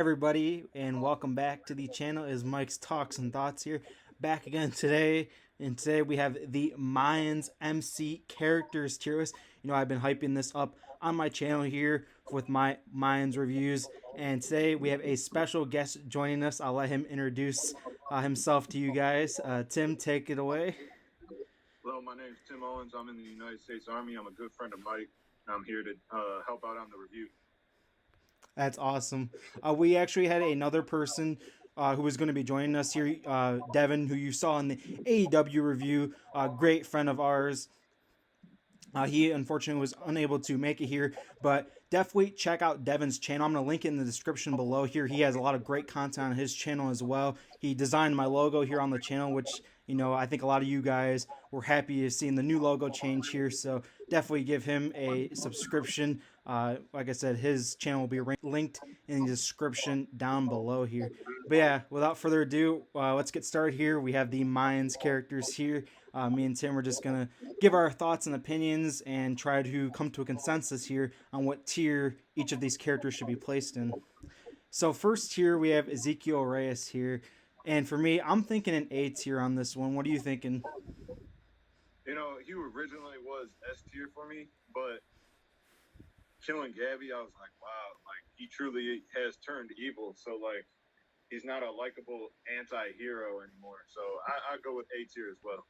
Everybody, and welcome back to the channel. Is Mike's Talks and Thoughts here, back again today. And today we have the Mayans MC characters tier list. I've been hyping this up on my channel here with my Mayans reviews, and today we have a special guest joining us. I'll let him introduce himself to you guys. Tim, take it away. Hello, my name is Tim Owens. I'm in the United States Army. I'm a good friend of Mike. I'm here to help out on the review. That's awesome. We actually had another person who was going to be joining us here, Devin, who you saw in the AEW review, a great friend of ours. He unfortunately was unable to make it here, but definitely check out Devin's channel. I'm going to link it in the description below here. He has a lot of great content on his channel as well. He designed my logo here on the channel, which, I think a lot of you guys were happy to see the new logo change here. So definitely give him a subscription. Like I said, his channel will be linked in the description down below here. But yeah, without further ado, let's get started here. We have the Mayans characters here. Me and Tim are just going to give our thoughts and opinions and try to come to a consensus here on what tier each of these characters should be placed in. So first tier, we have Ezekiel Reyes here. And for me, I'm thinking an A tier on this one. What are you thinking? He originally was S tier for me, but killing Gabby, I was like, wow, like he truly has turned evil. So like, he's not a likable anti-hero anymore. So I go with A tier as well.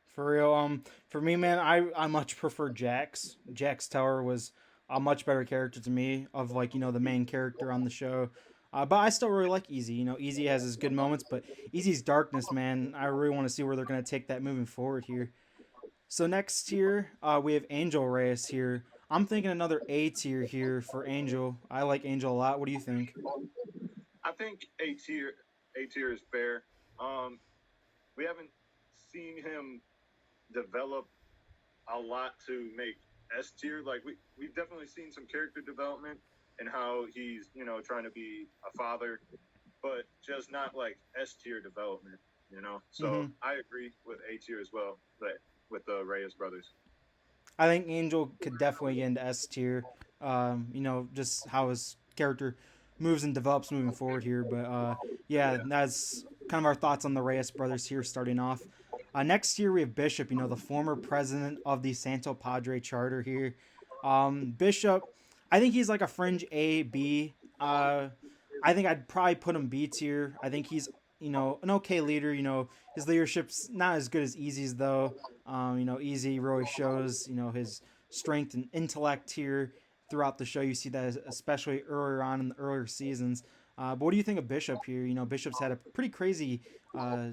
For real, for me, man, I much prefer Jax. Jax Tower was a much better character to me of like the main character on the show. But I still really like Easy. Easy has his good moments, but Easy's darkness, man, I really want to see where they're gonna take that moving forward here. So next tier, we have Angel Reyes here. I'm thinking another A tier here for Angel. I like Angel a lot. What do you think? I think A tier is fair. We haven't seen him develop a lot to make S tier. Like we've definitely seen some character development and how he's trying to be a father, but just not like S tier development. So I agree with A tier as well, but with the Reyes brothers. I think Angel could definitely get into S tier. Just how his character moves and develops moving forward here. But yeah, that's kind of our thoughts on the Reyes brothers here starting off. Next year we have Bishop, the former president of the Santo Padre Charter here. Bishop, I think he's like a fringe A, B. I think I'd probably put him B tier. I think he's an okay leader. His leadership's not as good as Easy's though. Easy really shows his strength and intellect here throughout the show. You see that especially earlier on in the earlier seasons. But what do you think of Bishop here? Bishop's had a pretty crazy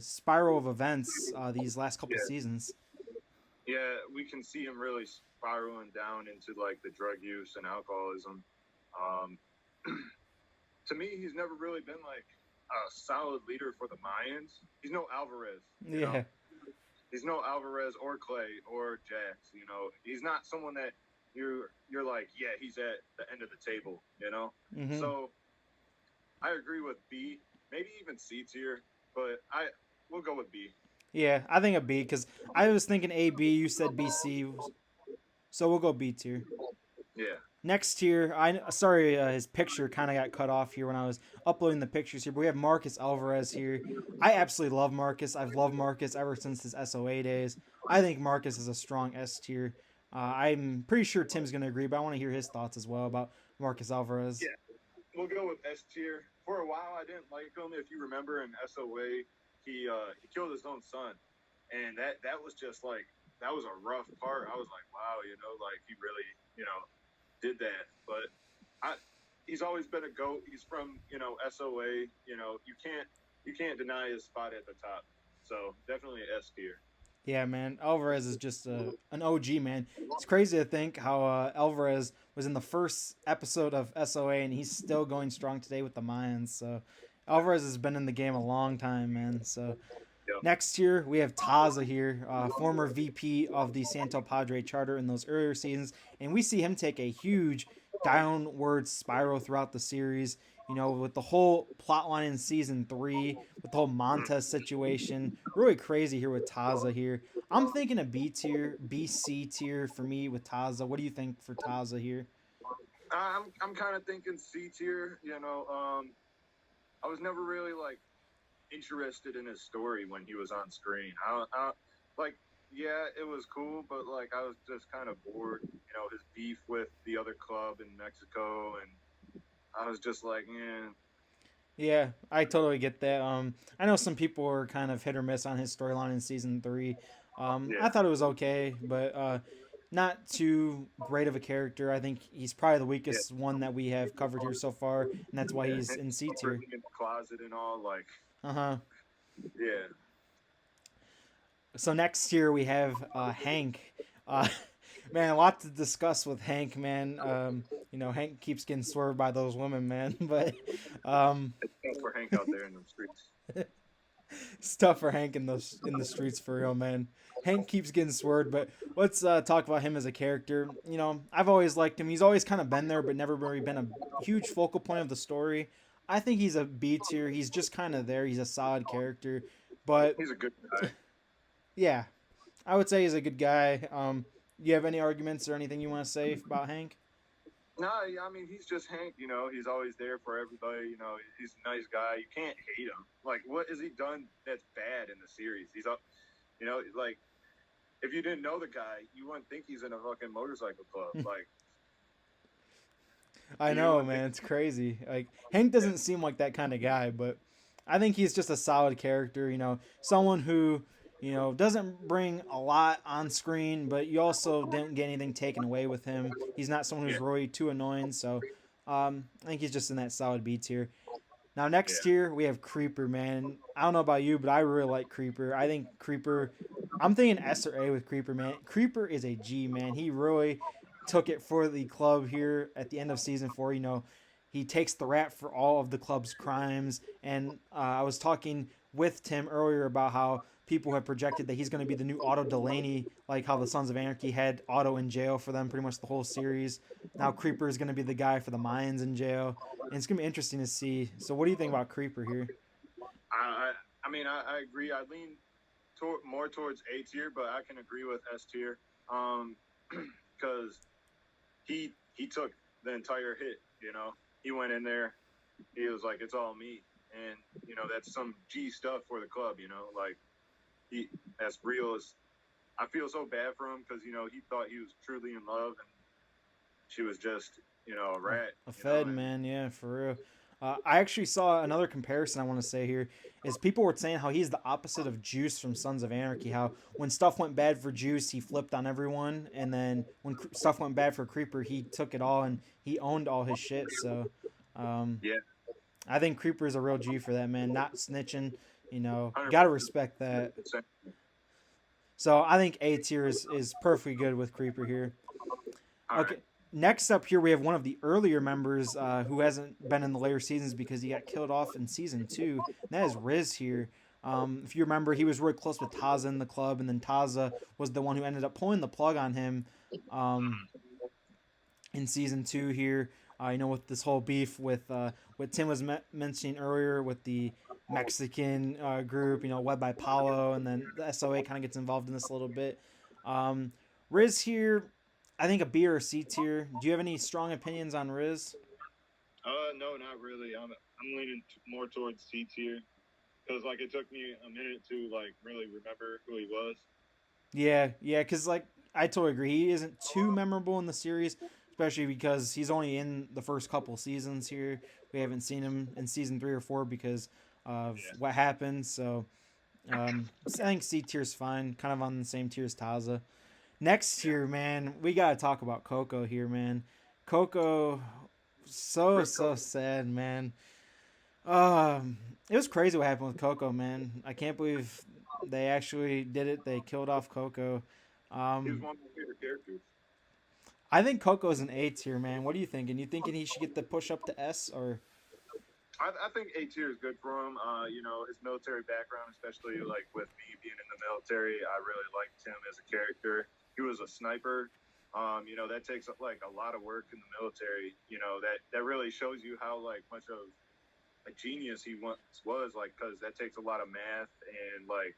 spiral of events these last couple Yeah, seasons. yeah, we can see him really spiraling down into like the drug use and alcoholism. Um, to me, he's never really been like a solid leader for the Mayans. He's no Alvarez, Yeah. He's no Alvarez or Clay or Jax. He's not someone that you're like, yeah, he's at the end of the table. Mm-hmm. So I agree with B, maybe even C tier, but we'll go with B. Yeah, I think a B because I was thinking A B. You said B C, so we'll go B tier. Yeah, Next tier, sorry, his picture kind of got cut off here when I was uploading the pictures here. But we have Marcus Alvarez here. I absolutely love Marcus. I've loved Marcus ever since his SOA days. I think Marcus is a strong S tier. I'm pretty sure Tim's gonna agree, but I want to hear his thoughts as well about Marcus Alvarez. yeah, we'll go with S tier. For a while, I didn't like him. If you remember in SOA, he killed his own son, and that was just like that was a rough part. I was like, wow, like he really did that. But he's always been a goat. He's from SOA. You can't deny his spot at the top. So definitely S tier. Yeah, man. Alvarez is just an OG, man. It's crazy to think how Alvarez was in the first episode of SOA and he's still going strong today with the Mayans. So Alvarez has been in the game a long time, man. So Yep. next year we have Taza here, former VP of the Santo Padre Charter in those earlier seasons, and we see him take a huge downward spiral throughout the series. With the whole plotline in season 3, with the whole Montez situation, really crazy here with Taza here. I'm thinking a B tier, B C tier for me with Taza. What do you think for Taza here? I'm kind of thinking C tier. You know, I was never really like interested in his story when he was on screen. Like, yeah, it was cool, but like I was just kind of bored. You know, his beef with the other club in Mexico, and I was just like, yeah. Yeah, I totally get that. I know some people were kind of hit or miss on his storyline in season three. I Yeah, thought it was okay, but not too great of a character. I think he's probably the yeah, weakest one that we have covered here so far, and that's why yeah. he's And in C tier. in the closet and all, like, Uh huh. yeah. So next year we have Hank. Uh, man, a lot to discuss with Hank. Man, Hank keeps getting swerved by those women, man. But um, It's tough for Hank out there in the streets. it's tough for Hank in the streets for real, man. Hank keeps getting swerved, but let's talk about him as a character. I've always liked him. He's always kind of been there, but never really been a huge focal point of the story. I think he's a B tier. He's just kind of there. He's a solid character, but He's a good guy. yeah, I would say he's a good guy. Do you have any arguments or anything you want to say about Hank? No, I mean he's just Hank. You know, he's always there for everybody. You know, he's a nice guy. You can't hate him. Like, what has he done that's bad in the series? He's up. You know, like if you didn't know the guy, you wouldn't think he's in a fucking motorcycle club. Like I you know, wouldn't think. man. It's crazy. Like Hank doesn't seem like that kind of guy, but I think he's just a solid character. Someone who doesn't bring a lot on screen, but you also didn't get anything taken away with him. He's not someone Yeah, who's really too annoying, so I think he's just in that solid B tier. Now yeah, next year we have Creeper, man. I don't know about you, but I really like Creeper. I think Creeper. I'm thinking S or A with Creeper, man. Creeper is a G, man. He really took it for the club here at the end of season 4. He takes the rap for all of the club's crimes. And I was talking with Tim earlier about how people have projected that he's going to be the new Otto Delaney, like how the Sons of Anarchy had Otto in jail for them pretty much the whole series. Now Creeper is going to be the guy for the Mayans in jail, and it's going to be interesting to see. So, what do you think about Creeper here? I, I mean, I agree. I lean more towards A tier, but I can agree with S tier. Because he took the entire hit. You know, he went in there. He was like, "It's all me," and you know that's some G stuff for the club. You know, like he as real as I feel so bad for him because you know he thought he was truly in love and she was just a rat. A You know, Fed, and man, yeah, for real. I actually saw another comparison I want to say here is people were saying how he's the opposite of Juice from Sons of Anarchy. How when stuff went bad for Juice, he flipped on everyone, and then when stuff went bad for Creeper, he took it all and he owned all his shit. So, um, yeah, I think Creeper is a real G for that, man. Not snitching, 100%. gotta respect that. So I think A tier is perfectly good with Creeper here. All right. Okay. Next up here, we have one of the earlier members who hasn't been in the later seasons because he got killed off in season 2. And that is Riz here. If you remember, he was really close with Taza in the club, and then Taza was the one who ended up pulling the plug on him um, in season 2 here. With this whole beef with what Tim was mentioning earlier with the Mexican group, led by Paulo, and then the SOA kind of gets involved in this a little bit. Um, Riz here, I think a B or a C tier. Do you have any strong opinions on Riz? No, not really. I'm leaning more towards C tier because like it took me a minute to like really remember who he was. Yeah, because like I totally agree. He isn't too memorable in the series, especially because he's only in the first couple seasons here. We haven't seen him in season 3 or 4 because of Yeah, what happened. So I think C tier's fine, kind of on the same tier as Taza. Next yeah. tier, man, we gotta talk about Coco here, man. Coco, so Rip so Coco. sad, man. It was crazy what happened with Coco, man. I can't believe they actually did it. They killed off Coco. He was Um, one of my favorite characters. I think Coco's an A tier, man. What are you thinking? You thinking he should get the push up to S or? I think A tier is good for him. You know, his military background, especially like with me being in the military, I really liked him as a character. He was a sniper. You know, that takes like a lot of work in the military. You know, that really shows you how like much of a genius he once was. Like, because that takes a lot of math and like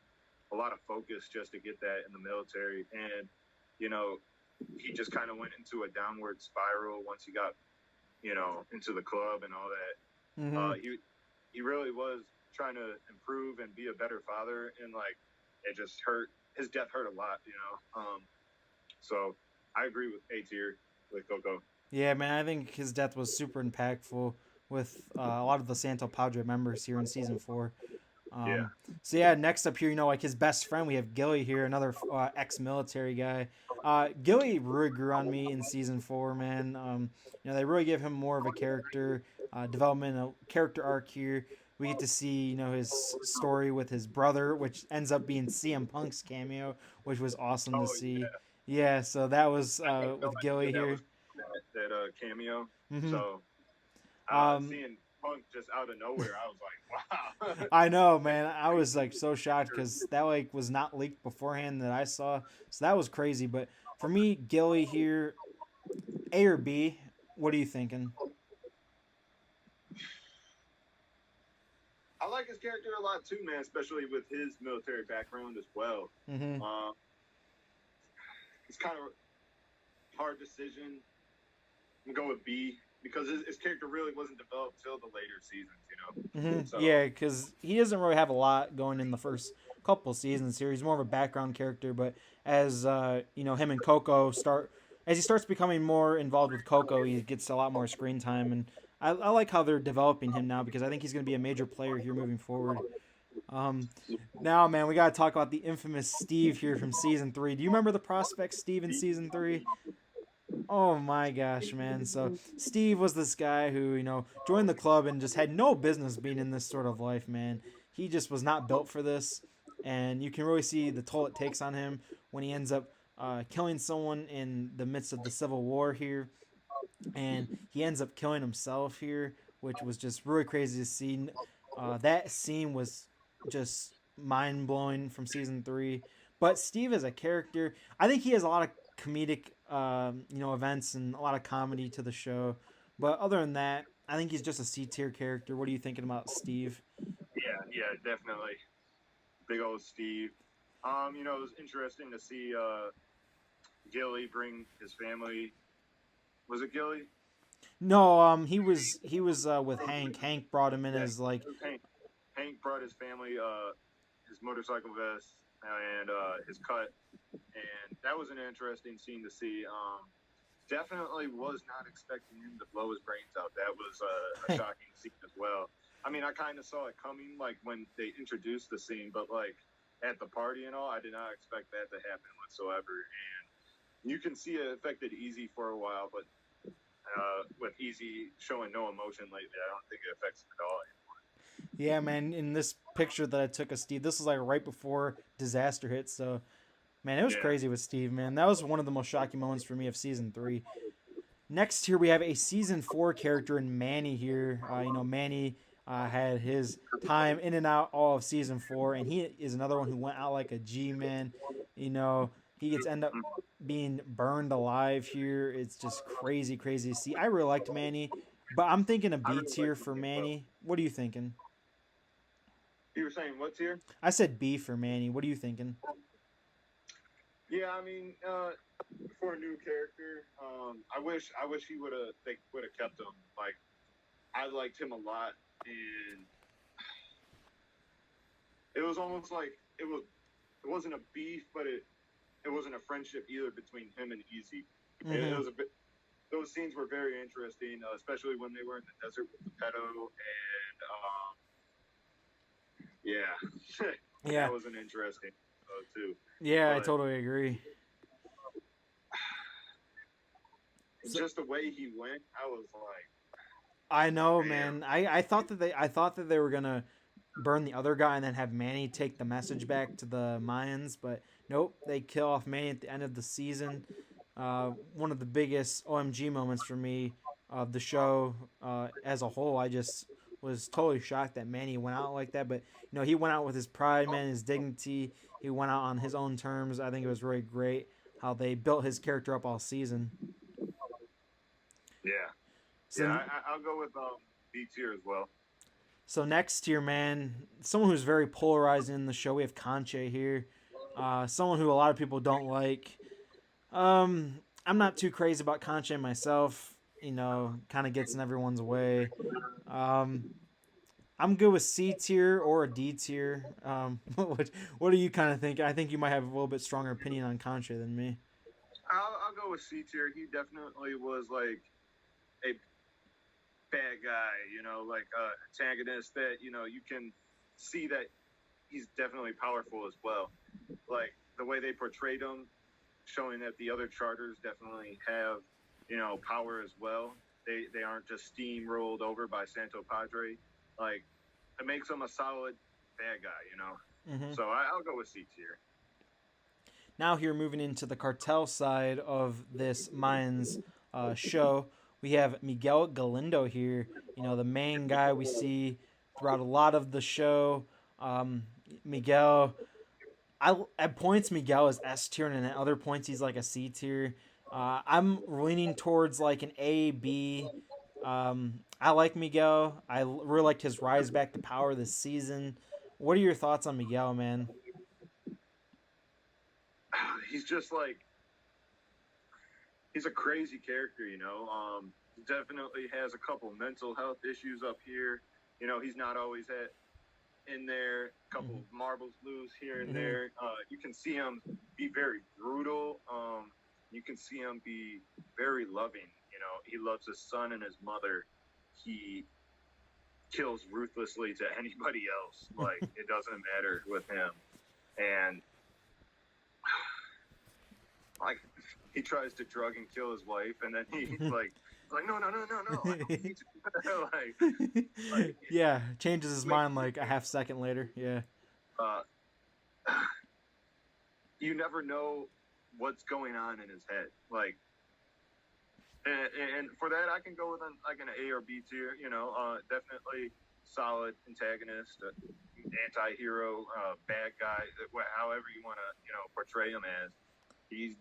a lot of focus just to get that in the military. And you know, he just kind of went into a downward spiral once he got into the club and all that. Mm-hmm. He really was trying to improve and be a better father, and like it just hurt. His death hurt a lot. So I agree with A tier with Coco. Yeah, man, I think his death was super impactful with a lot of the Santo Padre members here in season 4. Yeah. Um, so yeah, next up here, like his best friend, we have Gilly here, another ex-military guy. Gilly really grew on me in season 4, man. They really gave him more of a character development, a character arc here. We get to see, his story with his brother, which ends up being CM Punk's cameo, which was awesome to Oh see. yeah. Yeah, so that was I had no with idea Gilly that was here. that cameo. Hmm. So Um, seeing Punk just out of nowhere, I was like, wow. I know, And man. I like, was like so shocked because that like was not leaked beforehand that I saw, so that was crazy. But for me, Gilly here, A or B? What are you thinking? I like his character a lot too, man, especially with his military background as well. Mm-hmm. Um, it's kind of hard decision. I'm going with B because his character really wasn't developed till the later seasons. Mm-hmm. So Yeah, because he doesn't really have a lot going in the first couple seasons here. He's more of a background character, but as him and Coco as he starts becoming more involved with Coco, he gets a lot more screen time, and I like how they're developing him now because I think he's going to be a major player here moving forward. Um, Now, man, we got to talk about the infamous Steve here from season 3. Do you remember the prospect Steve in season 3? Oh my gosh, man. So Steve was this guy who, joined the club and just had no business being in this sort of life, man. He just was not built for this. And you can really see the toll it takes on him when he ends up killing someone in the midst of the Civil War here. And he ends up killing himself here, which was just really crazy to see. That scene was just mind blowing from season 3. But Steve as a character, I think he has a lot of comedic, events and a lot of comedy to the show. But other than that, I think he's just a C tier character. What are you thinking about Steve? yeah, definitely big old Steve. It was interesting to see Gilly bring his family. Was it Gilly? No, he was with Hank. Hank brought him in Yeah, as like, Hank. Hank brought his family, his motorcycle vest and his cut, and that was an interesting scene to see. Definitely was not expecting him to blow his brains out. That was a shocking scene as well. I mean, I kind of saw it coming, like when they introduced the scene, but like at the party and all, I did not expect that to happen whatsoever. And you can see it affected Easy for a while, but with Easy showing no emotion lately, I don't think it affects him at all. yeah, man. In this picture that I took of Steve, this was like right before disaster hit. So, man, it was Yeah. crazy with Steve. Man, that was one of the most shocking moments for me of season 3. Next here we have a season 4 character in Manny here. Manny had his time in and out all of season 4, and he is another one who went out like a G man. He gets end up being burned alive here. It's just crazy, crazy to see. I really liked Manny, but I'm thinking a I B really like tier him for as well. Manny. What are you thinking? You were saying what's here? I said B for Manny. What are you thinking? Yeah, I mean, for a new character, I wish they would have kept him. Like, I liked him a lot, and it was almost like it wasn't a beef, but it wasn't a friendship either between him and Easy. It Mm-hmm. was a bit. Those scenes were very interesting, especially when they were in the desert with the pedo, and yeah, Yeah, that was an interesting too. yeah, I But totally agree. So, just the way he went, I was like, I know, man, man. I thought that they were gonna burn the other guy and then have Manny take the message back to the Mayans, but nope, they kill off Manny at the end of the season. One of the biggest OMG moments for me of the show as a whole. I just was totally shocked that Manny went out like that, but he went out with his pride, man, his dignity. He went out on his own terms. I think it was really great how they built his character up all season. yeah, yeah. So I'll go with B tier as well. So next here, man, someone who's very polarizing in the show. We have Conche here, someone who a lot of people don't like. I'm not too crazy about Conche myself. kind of gets in everyone's way. Um, I'm good with C tier or a D tier. What do you kind of think? I think you might have a little bit stronger opinion on Contra than me. I'll go with C tier. He definitely was like a bad guy, like antagonist that you can see that he's definitely powerful as well. Like the way they portrayed him, showing that the other charters definitely have power as well. They aren't just steamrolled over by Santo Padre. Like it makes him a solid bad guy. Hmm. So I'll go with C tier. Now here, moving into the cartel side of this Mayans show, we have Miguel Galindo here. The main guy we see throughout a lot of the show. Um, Miguel, at points Miguel is S tier, and at other points he's like a C tier. I'm leaning towards like an A B. I like Miguel. Really liked his rise back to power this season. What are your thoughts on Miguel, man? He's just like he's a crazy character. Definitely has a couple mental health issues up here. He's not always in there. A couple Mm-hmm. of marbles loose here and Mm-hmm. there. You can see him be very brutal. You can see him be very loving. He loves his son and his mother. He kills ruthlessly to anybody else. Like it doesn't matter with him. And like he tries to drug and kill his wife, and then he's like no, I don't need to. like Yeah, changes his like mind like a half second later. Yeah. uh, you never know what's going on in his head. Like, and for that, I can go with like an A or B tier. Definitely solid antagonist, anti-hero, bad guy, however you want to portray him as. He's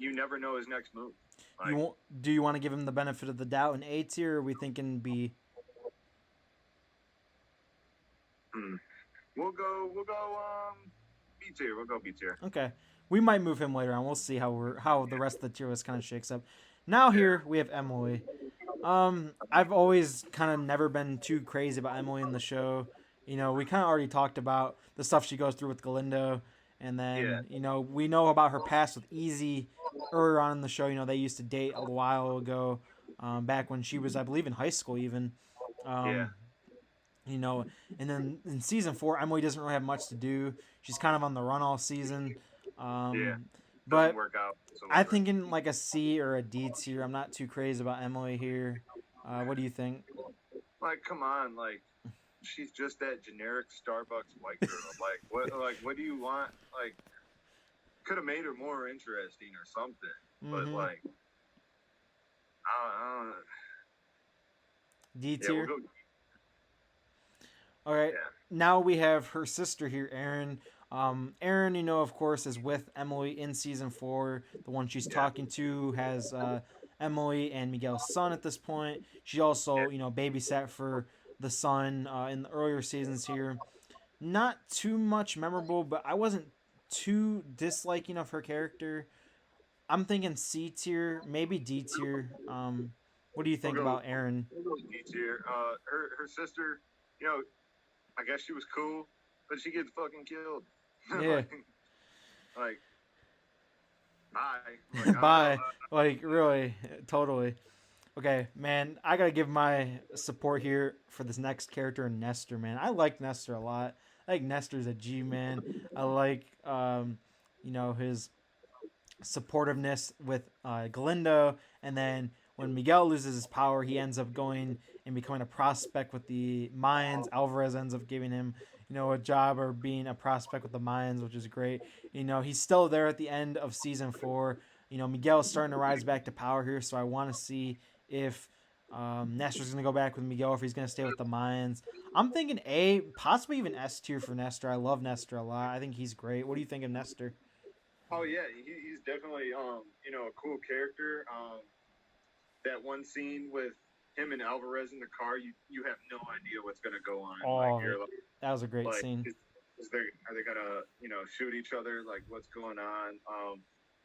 you never know his next move. Like, Do you want to give him the benefit of the doubt in A tier? Or are we thinking B? we'll go B tier. We'll go B tier. Okay, we might move him later on. We'll see how the rest of the tier list kind of shakes up. Now here Yeah. we have Emily. I've always kind of never been too crazy about Emily in the show. We kind of already talked about the stuff she goes through with Galindo, and Yeah. then we know about her past with Easy earlier on in the show. They used to date a while ago, back when she was, I believe, in high school even. Yeah. Um, and then in season 4, Emily doesn't really have much to do. She's kind of on the run all season. Yeah. Um, Doesn't but work out I whatsoever. think in like a C or a D tier. I'm not too crazy about Emily here. What do you think? Like, come on, like she's just that generic Starbucks white girl. Like, what do you want? Like, could have made her more interesting or something. But Mm-hmm. like, I don't, D yeah, we'll tier. go. All right. Yeah. Now we have her sister here, Erin. Erin, of course, is with Emily in season 4. The one she's Yeah. talking to has Emily and Miguel's son at this point. She also, Yeah. babysat for the son in the earlier seasons here. Not too much memorable, but I wasn't too disliking of her character. I'm thinking C tier, maybe D tier. What do you We'll think go. about Erin? We'll go D tier. Her sister. I guess she was cool, but she gets fucking killed. Yeah. like, bye. Like, I don't know. Bye. Like, really, totally. Okay, man, I gotta give my support here for this next character, Nestor. Man, I like Nestor a lot. I think Nestor's a G man. I like, his supportiveness with Galindo, and then when Miguel loses his power, he ends up going and becoming a prospect with the Mayans. Alvarez ends up giving him, a job or being a prospect with the Mayans, which is great. He's still there at the end of season 4. Miguel is starting to rise back to power here, so I want to see if Nestor's going to go back with Miguel, if he's going to stay with the Mayans. I'm thinking A, possibly even S tier for Nestor. I love Nestor a lot. I think he's great. What do you think of Nestor? Oh yeah, he's definitely a cool character. That one scene with him and Alvarez in the car, you have no idea what's gonna go on. Like Oh, you're that was a great like scene. are they gonna shoot each other? Like what's going on?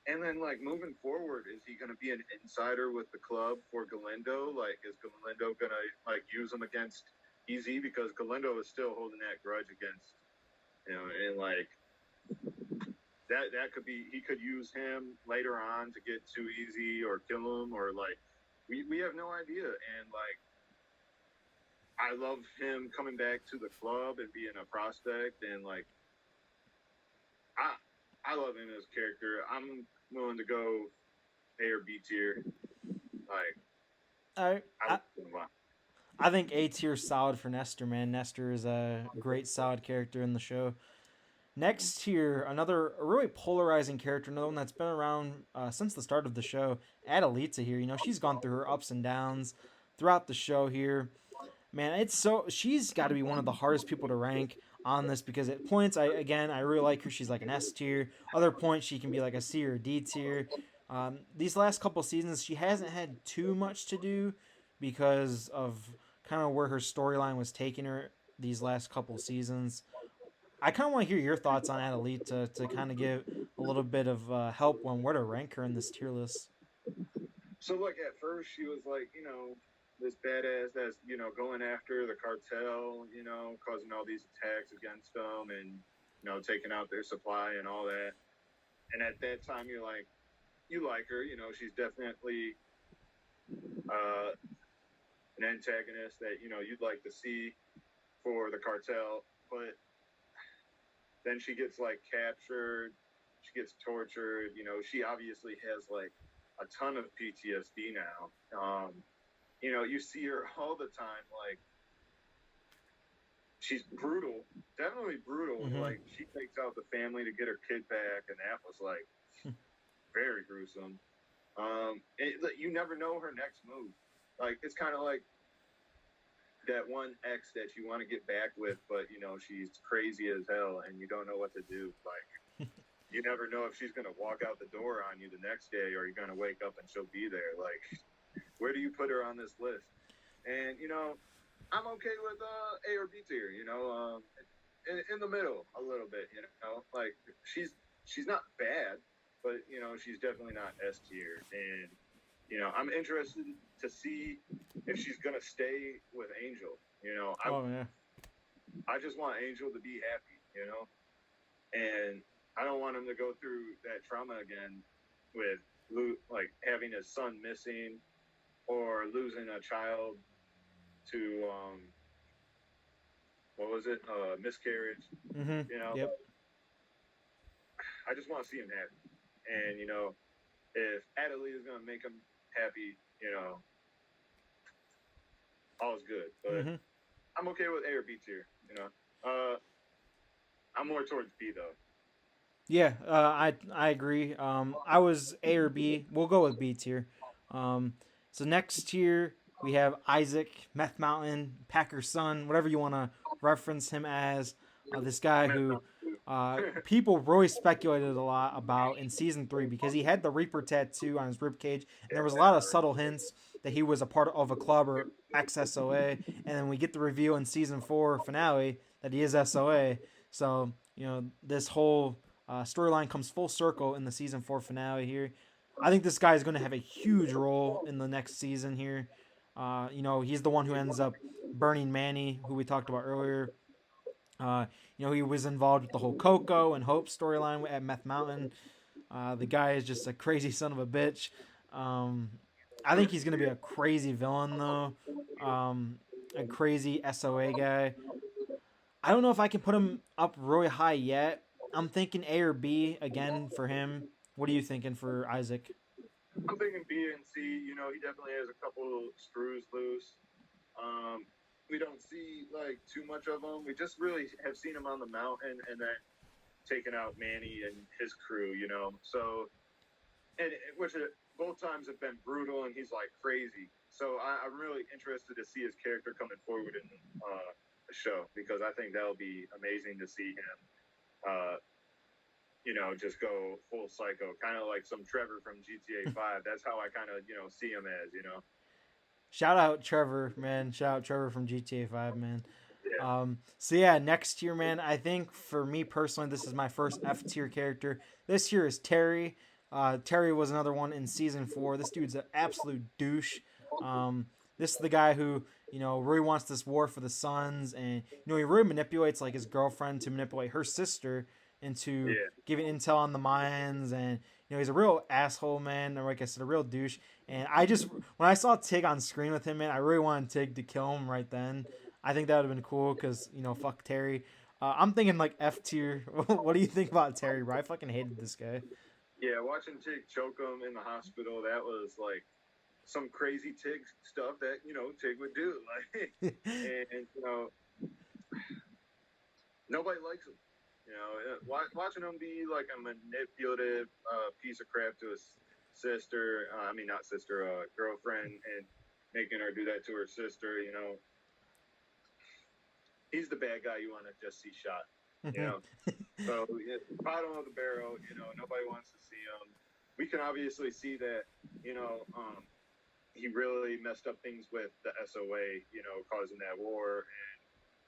And then, like, moving forward, is he going to be an insider with the club for Galindo? Like, is Galindo going to, like, use him against EZ? Because Galindo is still holding that grudge against, and, like, that could be, he could use him later on to get too easy or kill him, or, like, we have no idea. And, like, I love him coming back to the club and being a prospect, and, like, I love him as a character. I'm willing to go A or B tier. Like, I I think A tier is solid for Nestor, man. Nestor is a great, solid character in the show. Next tier, another really polarizing character, another one that's been around since the start of the show. Adelita here, she's gone through her ups and downs throughout the show here. Man, she's got to be one of the hardest people to rank on this because at points, I really like her. She's like an S tier. Other points, she can be like a C or a D tier. These last couple seasons, she hasn't had too much to do because of kind of where her storyline was taking her these last couple seasons. I kind of want to hear your thoughts on Adelita to kind of give a little bit of help on where to rank her in this tier list. So, like, at first, she was like, this badass that's, going after the cartel, causing all these attacks against them and, taking out their supply and all that. And at that time, you're like, you like her, she's definitely an antagonist that, you'd like to see for the cartel. But then she gets, like, captured, she gets tortured, she obviously has, like, a ton of PTSD now. You see her all the time, like, she's brutal, definitely brutal. Mm-hmm. Like, she takes out the family to get her kid back, and that was, like, very gruesome. You never know her next move. Like, it's kind of like that one ex that you want to get back with, but, she's crazy as hell, and you don't know what to do. Like, you never know if she's going to walk out the door on you the next day, or you're going to wake up and she'll be there. Like, where do you put her on this list? And, I'm okay with A or B tier, in the middle a little bit, like, she's not bad, but, she's definitely not S tier. And, I'm interested to see if she's going to stay with Angel. I just want Angel to be happy, and I don't want him to go through that trauma again with, like, having his son missing or losing a child to what was it? Miscarriage. Mm-hmm. Yep. I just want to see him happy, and if Adelita is gonna make him happy, all's good. But Mm-hmm. I'm okay with A or B tier. I'm more towards B though. Yeah, I agree. I was A or B. We'll go with B tier. So next tier we have Isaac, Meth Mountain, Packer's son, whatever you want to reference him as. This guy who people really speculated a lot about in season 3 because he had the Reaper tattoo on his ribcage, and there was a lot of subtle hints that he was a part of a club or ex-SOA, and then we get the reveal in season 4 finale that he is SOA. So this whole storyline comes full circle in the season 4 finale here. I think this guy is going to have a huge role in the next season here. He's the one who ends up burning Manny, who we talked about earlier. He was involved with the whole Coco and Hope storyline at Meth Mountain. The guy is just a crazy son of a bitch. I think he's going to be a crazy villain, though. A crazy SOA guy. I don't know if I can put him up really high yet. I'm thinking A or B again for him. What are you thinking for Isaac? I'm thinking B and C. He definitely has a couple screws loose. We don't see, like, too much of him. We just really have seen him on the mountain and then taking out Manny and his crew. So, and which both times have been brutal, and he's, like, crazy. So I'm really interested to see his character coming forward in the show, because I think that'll be amazing to see him just go full psycho, kind of like some Trevor from GTA 5. That's how I kind of, see him as, Shout out Trevor, man. Shout out Trevor from GTA 5, man. Yeah. So yeah, next tier, man. I think for me personally, this is my first F tier character. This here is Terry. Terry was another one in season 4. This dude's an absolute douche. This is the guy who really wants this war for the Suns, and he really manipulates like his girlfriend to manipulate her sister into Yeah. giving intel on the Mayans, and he's a real asshole, man. Or like I said, a real douche. And I just when I saw Tig on screen with him, man, I really wanted Tig to kill him right then. I think that would have been cool because fuck Terry. I'm thinking like F tier. What do you think about Terry, bro? I fucking hated this guy. Yeah, watching Tig choke him in the hospital, that was like some crazy Tig stuff that Tig would do. Like, and nobody likes him. Watching him be like a manipulative piece of crap to his sister. I mean, not sister, girlfriend, and making her do that to her sister. He's the bad guy you want to just see shot. So bottom of the barrel. Nobody wants to see him. We can obviously see that. He really messed up things with the SOA. Causing that war, and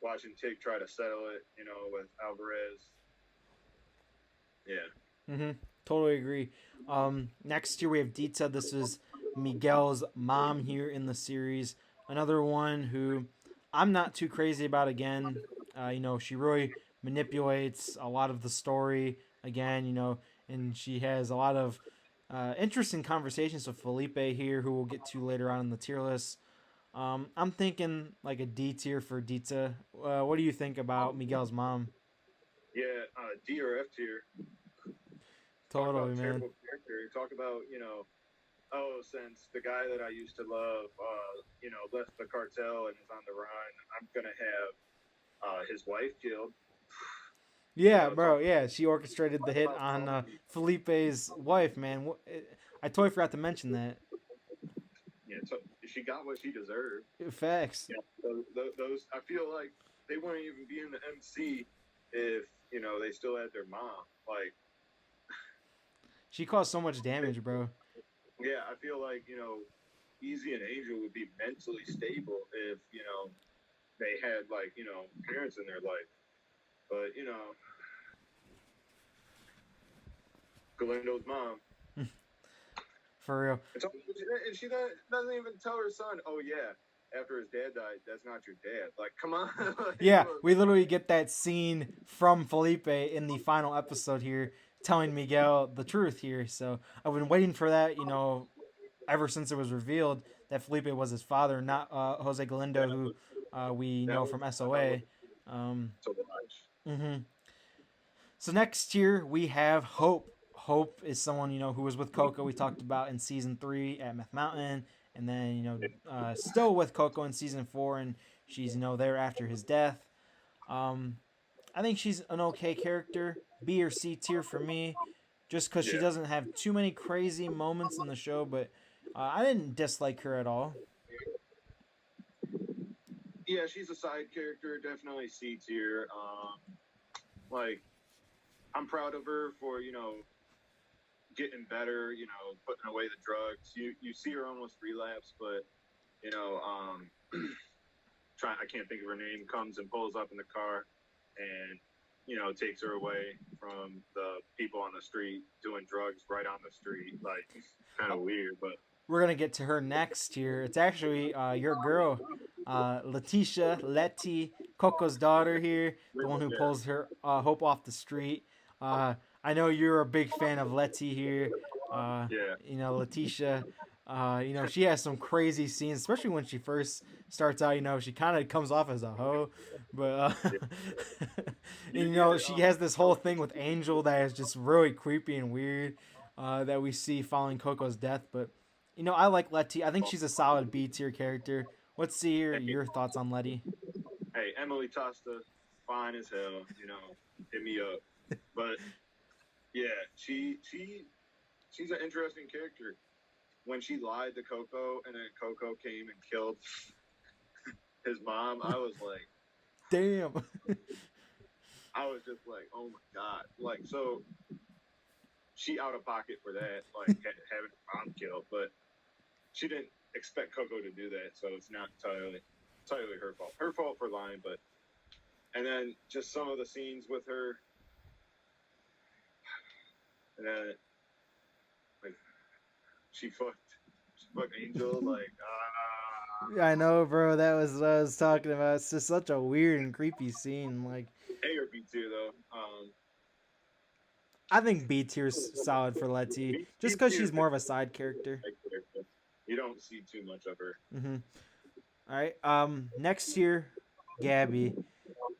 watching Tig try to settle it. With Alvarez. Yeah. Totally agree. Next year we have Dita. This is Miguel's mom here in the series. Another one who I'm not too crazy about again. She really manipulates a lot of the story again, and she has a lot of interesting conversations with Felipe here, who we'll get to later on in the tier list. I'm thinking like a D tier for Dita. What do you think about Miguel's mom? Yeah, D or F tier. Talk Totally, about man. terrible character. Talk about, since the guy that I used to love, left the cartel and is on the run, I'm going to have his wife killed. Yeah, bro. Yeah, she orchestrated the hit on Felipe's wife, man. I totally forgot to mention that. Yeah, so she got what she deserved. Facts. Yeah, those I feel like they wouldn't even be in the MC if they still had their mom. Like, she caused so much damage, bro. yeah, I feel like Easy and Angel would be mentally stable if they had like parents in their life, but Galindo's mom. For real. And she doesn't even tell her son, oh, yeah, after his dad died, that's not your dad. Like, come on. Yeah, we literally get that scene from Felipe in the final episode here, telling Miguel the truth here. So I've been waiting for that, ever since it was revealed that Felipe was his father, not Jose Galindo, who we know from SOA. So much. Mm-hmm. So next year we have Hope. Hope is someone who was with Coco. We talked about in season 3 at Meth Mountain, and then still with Coco in season 4, and she's there after his death. I think she's an okay character, B or C tier for me, just because she doesn't have too many crazy moments in the show. But I didn't dislike her at all. Yeah, she's a side character, definitely C tier. Like, I'm proud of her for getting better, putting away the drugs. You see her almost relapse, but I can't think of her name, comes and pulls up in the car and takes her away from the people on the street doing drugs right on the street. Like, kind of weird, but we're gonna get to her next here. It's actually your girl, Leticia, Coco's daughter here, the one who pulls her Hope off the street. I know you're a big fan of Letty here. Leticia. She has some crazy scenes, especially when she first starts out. She kind of comes off as a hoe, but she has this whole thing with Angel that is just really creepy and weird that we see following Coco's death. But I like Letty. I think she's a solid B tier character. Let's see your thoughts on Letty. Hey, Emily Tosta, fine as hell. Hit me up. But yeah, she's an interesting character. When she lied to Coco and then Coco came and killed his mom, I was like, damn. I was just like, oh my God. Like, so she out of pocket for that, like having her mom killed, but she didn't expect Coco to do that, so it's not entirely her fault. Her fault for lying, but and then just some of the scenes with her, and then she fucked Angel. Like, I know, bro. That was what I was talking about. It's just such a weird and creepy scene. Like, A or B tier though. I think B tier's solid for Letty, B just because tier she's more of a side character. character. You don't see too much of her. Mm-hmm. All right. Next year, Gabby,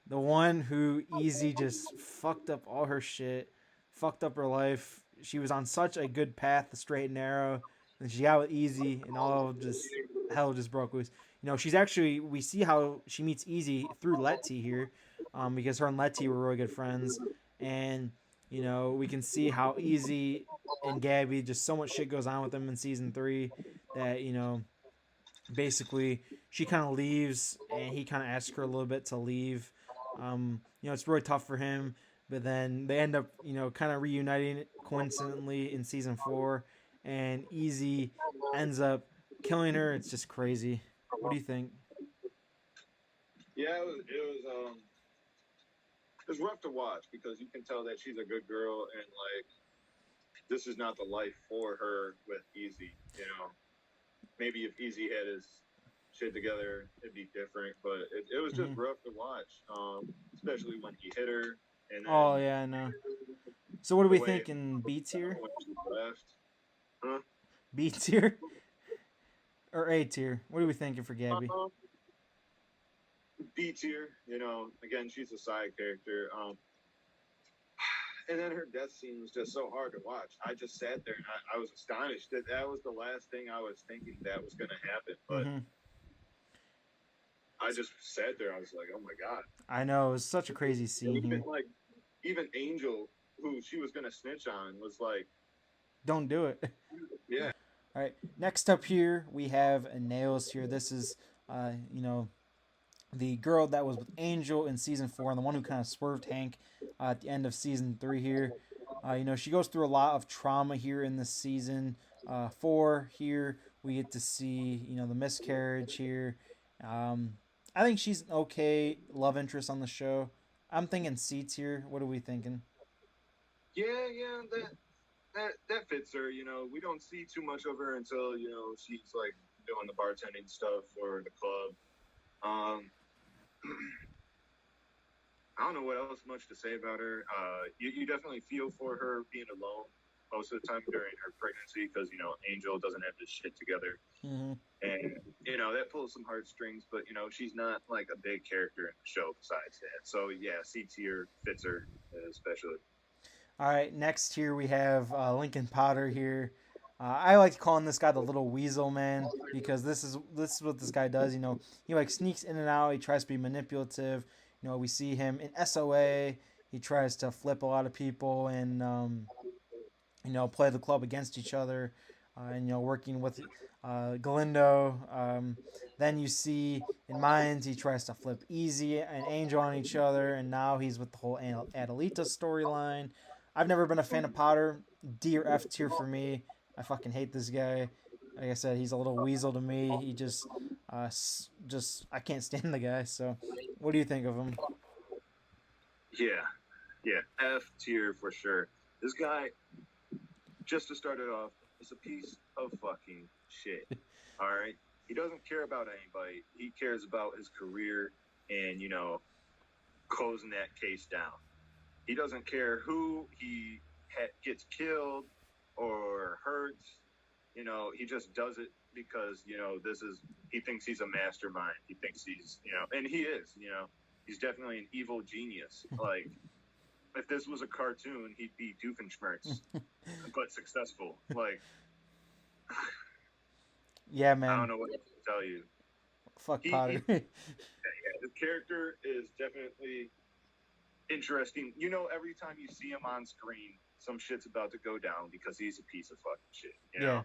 the one who easy just fucked up all her shit, fucked up her life. She was on such a good path, the straight and narrow, and she got with easy, and all just hell just broke loose. You know, she's actually we see how she meets Easy through Letty here, because her and Letty were really good friends, and you know we can see how Easy and Gabby just so much shit goes on with them in season 3 that basically she kind of leaves and he kind of asks her a little bit to leave. You know, it's really tough for him, but then they end up, kind of reuniting coincidentally in season 4, and Easy ends up killing her. It's just crazy. What do you think? Yeah, it was rough to watch because you can tell that she's a good girl and like this is not the life for her with Easy. You know, maybe if Easy had his shit together, it'd be different. But it was just Mm-hmm. rough to watch, especially when he hit her and Oh then yeah, I know. So what do the we way think in B tier? when she left. Huh? B tier or A tier? What are we thinking for Gabby? Um, B tier, you know, again, she's a side character. And then her death scene was just so hard to watch. I just sat there and I was astonished that that was the last thing I was thinking that was going to happen. But Mm-hmm. I just sat there. I was like, oh my God. I know, it was such a crazy scene Even here. like, even Angel, who she was going to snitch on, was like, Don't do it. yeah, All right. Next up here, we have Nails here. This is, you know, the girl that was with Angel in season 4, and the one who kind of swerved Hank at the end of season 3 here. You know, she goes through a lot of trauma here in this season 4 here. We get to see, the miscarriage here. Um, I think she's an okay love interest on the show. I'm thinking C tier. What are we thinking? yeah, that fits her. You know, we don't see too much of her until she's like doing the bartending stuff for the club. Um, I don't know what else much to say about her. You definitely feel for her being alone most of the time during her pregnancy because Angel doesn't have this shit together, Mm-hmm. and that pulls some heartstrings. But she's not like a big character in the show besides that. So yeah, C tier fits her especially. All right, next here we have Lincoln Potter here. I like calling this guy the little weasel man because this is what this guy does. You know, he like sneaks in and out. He tries to be manipulative. You know, we see him in SOA. He tries to flip a lot of people and play the club against each other. And working with Galindo. Then you see in Mayans he tries to flip Easy and Angel on each other, and now he's with the whole Adelita storyline. I've never been a fan of Potter. D or F tier for me. I fucking hate this guy. Like I said, he's a little weasel to me. He just I can't stand the guy. So, what do you think of him? Yeah, yeah, F tier for sure. This guy, just to start it off, is a piece of fucking shit. All right, he doesn't care about anybody. He cares about his career and closing that case down. He doesn't care who he gets killed or hurts. He just does it because this is he thinks he's a mastermind. He thinks he's and he is. He's definitely an evil genius. Like if this was a cartoon, he'd be Doofenshmirtz, but successful. Like Yeah, I don't man. know what else to tell you. Fuck He Potter. yeah, his character is definitely interesting. Every time you see him on screen, some shit's about to go down because he's a piece of fucking shit. Yeah.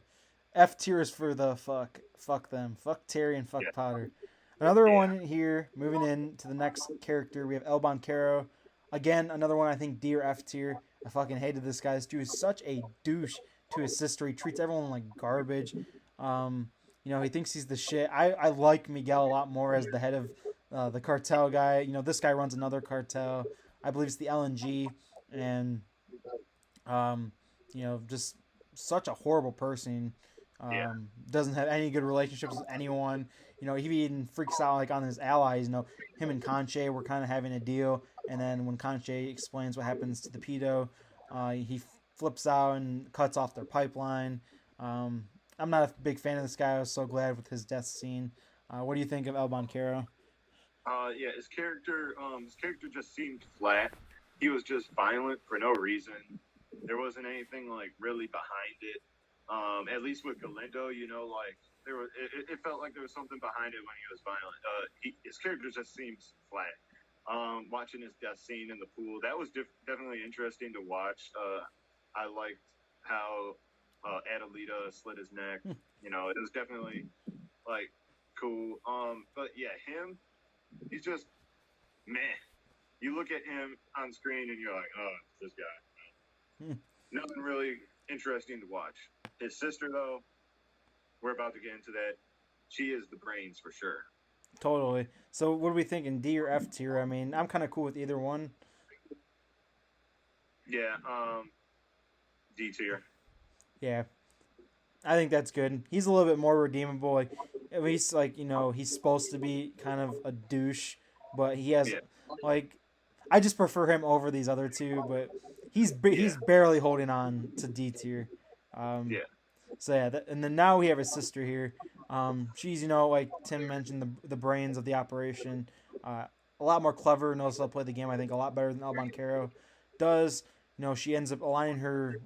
F tier is for the fuck. Fuck them. Fuck Terry and fuck Yeah, Potter. Another yeah, one here, moving in to the next character, we have El Bonkero. Again, another one I think D or F tier. I fucking hated this guy. This dude is such a douche to his sister. He treats everyone like garbage. He thinks he's the shit. I like Miguel a lot more as the head of the cartel guy. This guy runs another cartel. I believe it's the LNG. And, just such a horrible person. Yeah. Doesn't have any good relationships with anyone. He even freaks out like on his allies. Him and Conche were kind of having a deal, and then when Conche explains what happens to the pedo, he flips out and cuts off their pipeline. Um, I'm not a big fan of this guy. I was so glad with his death scene. What do you think of El Bonkero? Yeah, his character just seemed flat. He was just violent for no reason. There wasn't anything like really behind it. At least with Galindo, like it felt like there was something behind it when he was violent. His character just seems flat. Watching his death scene in the pool, that was definitely interesting to watch. I liked how Adelita slit his neck. It was definitely like cool. But yeah, he's just meh. You look at him on screen and you're like, oh, this guy. Nothing really interesting to watch. His sister, though, we're about to get into that. She is the brains for sure. Totally. So, what are we thinking, D or F tier? I mean, I'm kind of cool with either one. Yeah, D tier. Yeah, I think that's good. He's a little bit more redeemable. Like, at least, like, he's supposed to be kind of a douche, but he has, Yeah, like, I just prefer him over these other two, but yeah, he's barely holding on to D tier. Um, yeah, so yeah, and then now we have his sister here. She's like Tim mentioned, the brains of the operation. Uh, a lot more clever. Knows how to play the game. I think a lot better than El Caro does. She ends up aligning her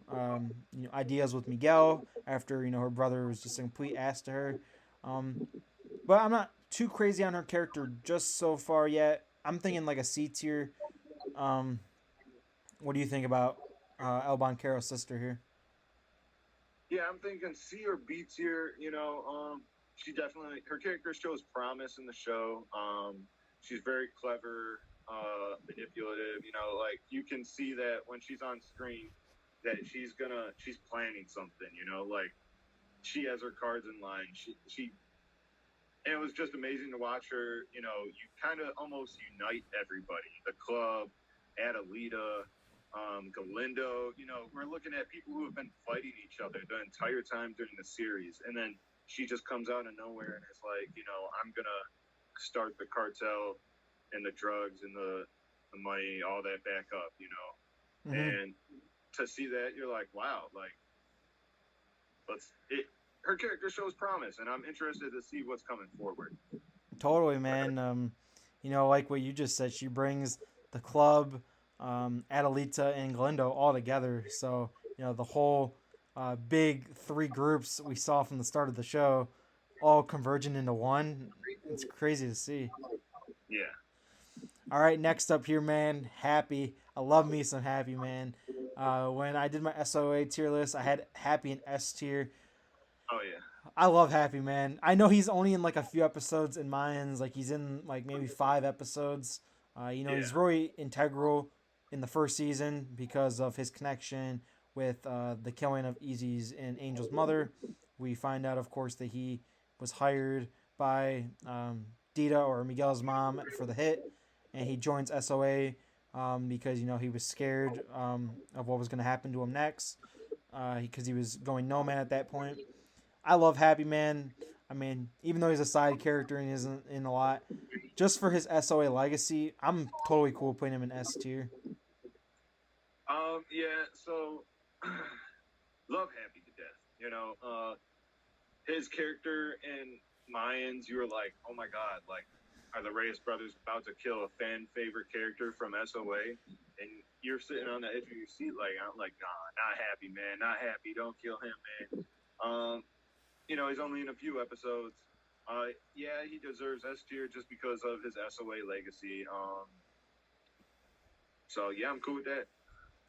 ideas with Miguel after her brother was just a complete ass to her. Um, but I'm not too crazy on her character just so far yet. I'm thinking like a C tier. Um, what do you think about El Caro's sister here? yeah. I'm thinking C or B tier. She definitely her character shows promise in the show. She's very clever, manipulative. Like you can see that when she's on screen, that she's planning something. Like she has her cards in line. She and it was just amazing to watch her. You kind of almost unite everybody. The club, Adelita, Galindo. We're looking at people who have been fighting each other the entire time during the series, and then she just comes out of nowhere and is like, I'm gonna start the cartel and the drugs and the money, all that back up. Mm-hmm. And to see that, you're like, wow, like let's it. Her character shows promise, and I'm interested to see what's coming forward. Totally, man. Like what you just said, she brings the club, Adelita, and Galindo all together. So the whole big three groups we saw from the start of the show, all converging into one. It's crazy to see. Yeah. All right, next up here, man. Happy. I love me some Happy, man. When I did my SOA tier list, I had Happy in S tier. Oh yeah. I love Happy, man. I know he's only in like a few episodes in Mayans. Like he's in like maybe 5 episodes. Yeah. He's really integral in the first season because of his connection with the killing of Easy's and Angel's mother. We find out, of course, that he was hired by Dita or Miguel's mom for the hit, and he joins SOA because he was scared of what was going to happen to him next because he was going nomad at that point. I love Happy Man. I mean, even though he's a side character and isn't in a lot, just for his SOA legacy, I'm totally cool putting him in S tier. Yeah. So, love Happy to death. His character in Mayans, you were like, oh my god, like, are the Reyes brothers about to kill a fan favorite character from SOA? And you're sitting on the edge of your seat, like, I'm like, nah, not Happy, man, not Happy. Don't kill him, man. He's only in a few episodes. Yeah, he deserves S tier just because of his SOA legacy. So yeah, I'm cool with that.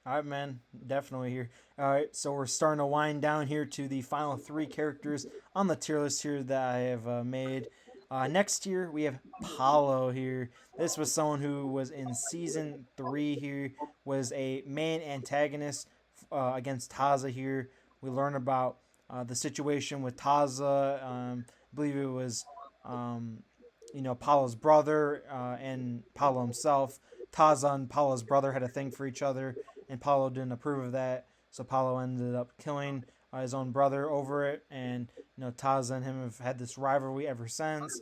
All right, man, definitely here. All right, so we're starting to wind down here to the final three characters on the tier list here that I have made. Next year we have Paulo here. This was someone who was in season 3 here, was a main antagonist against Taza here. We learn about the situation with Taza. I believe it was, Paulo's brother and Paulo himself. Taza and Paulo's brother had a thing for each other, and Paulo didn't approve of that. So Paulo ended up killing his own brother over it, and Taza and him have had this rivalry ever since.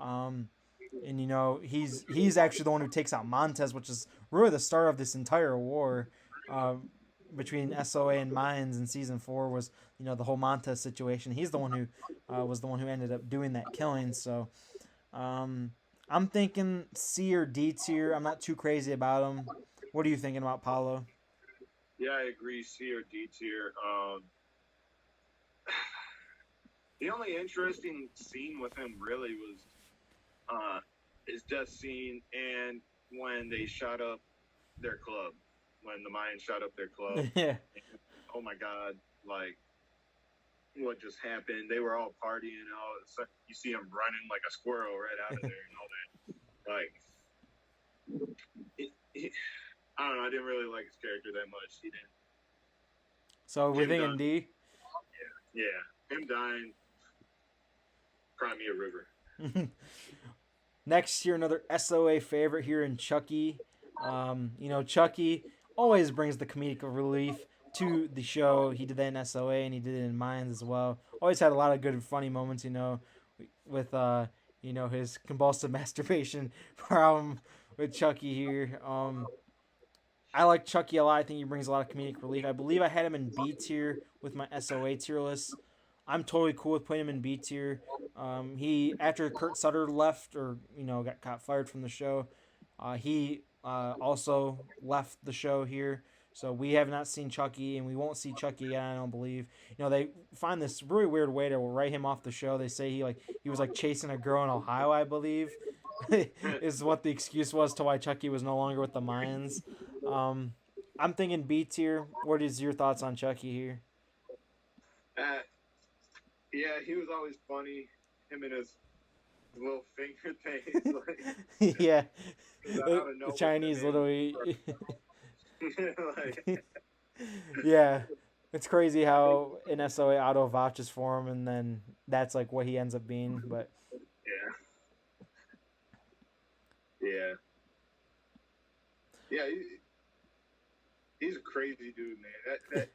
Um, and he's actually the one who takes out Montez, which is really the start of this entire war uh, between SOA and Mayans in season 4. Was the whole Montez situation. He's the one who was the one who ended up doing that killing. So um, I'm thinking C or D tier. I'm not too crazy about him. What are you thinking about Paulo? Yeah, I agree. C or D tier. The only interesting scene with him really was his death scene and when they shot up their club, when the Mayans shot up their club. Yeah. Oh my God! Like, what just happened? They were all partying and all. So you see him running like a squirrel right out of there and all that. Like, I don't know. I didn't really like his character that much. He didn't. So we're thinking D. Yeah, him dying. Cry me a river. Next year, another SOA favorite here in Chucky. Chucky always brings the comedic relief to the show. He did that in SOA and he did it in Mayans as well. Always had a lot of good, funny moments. With his compulsive masturbation problem with Chucky here. I like Chucky a lot. I think he brings a lot of comedic relief. I believe I had him in B tier with my SOA tier list. I'm totally cool with putting him in B tier. He after Kurt Sutter left or got fired from the show, he also left the show here. So we have not seen Chucky, and we won't see Chucky again. I don't believe. They find this really weird way to write him off the show. They say he was like chasing a girl in Ohio, I believe, is what the excuse was to why Chucky was no longer with the Mayans. I'm thinking B tier. What is your thoughts on Chucky here? Yeah, he was always funny. Him and his little finger things. Like, yeah, the Chinese literally. Like, yeah, it's crazy how in SOA Otto vouches for him, and then that's like what he ends up being. But yeah, he's a crazy dude, man. That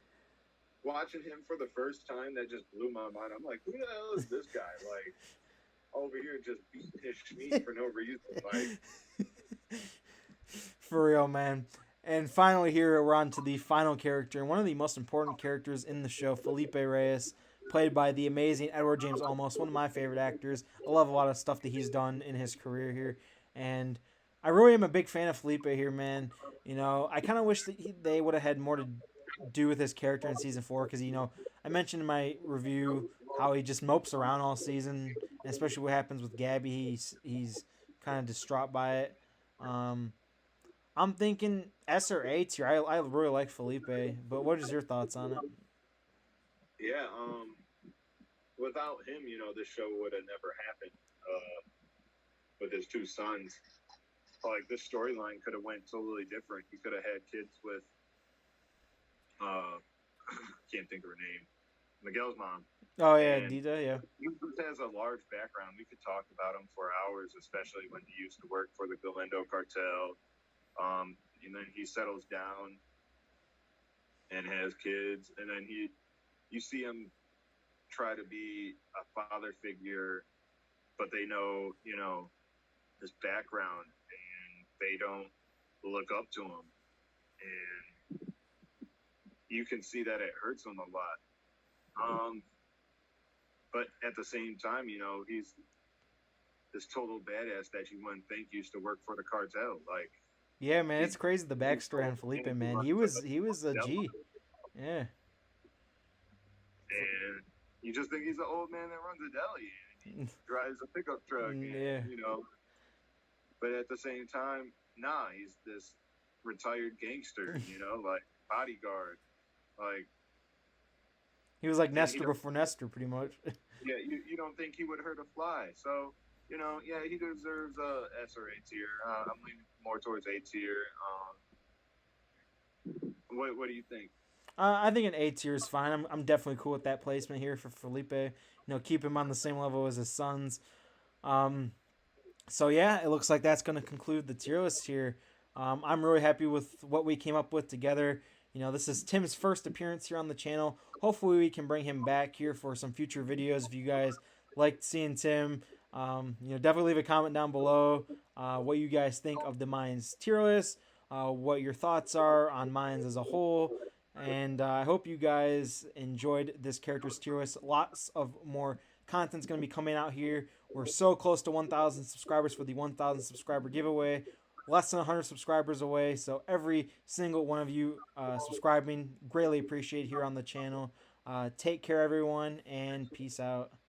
watching him for the first time, that just blew my mind. I'm like, who the hell is this guy? Like, over here just beating his meat for no reason. Like, for real, man. And finally, here we're on to the final character, and one of the most important characters in the show, Felipe Reyes, played by the amazing Edward James Olmos, one of my favorite actors. I love a lot of stuff that he's done in his career here, and I really am a big fan of Felipe here, man. I kind of wish that they would have had more to do with his character in season 4 because I mentioned in my review how he just mopes around all season, and especially what happens with Gabby, he's kind of distraught by it. I'm thinking S or A tier. I really like Felipe, but what is your thoughts on it? Yeah, without him, this show would have never happened. With his two sons, like this storyline could have went totally different. He could have had kids with, can't think of her name, Miguel's mom. Oh yeah, Dita. Yeah. He has a large background. We could talk about him for hours, especially when he used to work for the Galindo cartel. And then he settles down and has kids, and then you see him try to be a father figure, but they know, his background, and they don't look up to him, and you can see that it hurts him a lot. But at the same time, he's this total badass that you wouldn't think used to work for the cartel, like. Yeah, man, it's crazy the backstory on Felipe, man. He was a G. Yeah. And you just think he's an old man that runs a deli and he drives a pickup truck. Yeah. And, but at the same time, he's this retired gangster, like bodyguard. Like, he was like Nestor before Nestor, pretty much. Yeah, you don't think he would hurt a fly. So, yeah, he deserves a S or A tier. I'm leaning more towards A tier. What do you think? I think an A tier is fine. I'm definitely cool with that placement here for Felipe. Keep him on the same level as his sons. So yeah, it looks like that's going to conclude the tier list here. I'm really happy with what we came up with together. This is Tim's first appearance here on the channel. Hopefully, we can bring him back here for some future videos. If you guys liked seeing Tim, definitely leave a comment down below what you guys think of the Mayans tier list, what your thoughts are on Mayans as a whole. And I hope you guys enjoyed this character's tier list. Lots of more content's going to be coming out here. We're so close to 1,000 subscribers for the 1,000 subscriber giveaway. Less than 100 subscribers away. So every single one of you subscribing, greatly appreciate here on the channel. Take care, everyone, and peace out.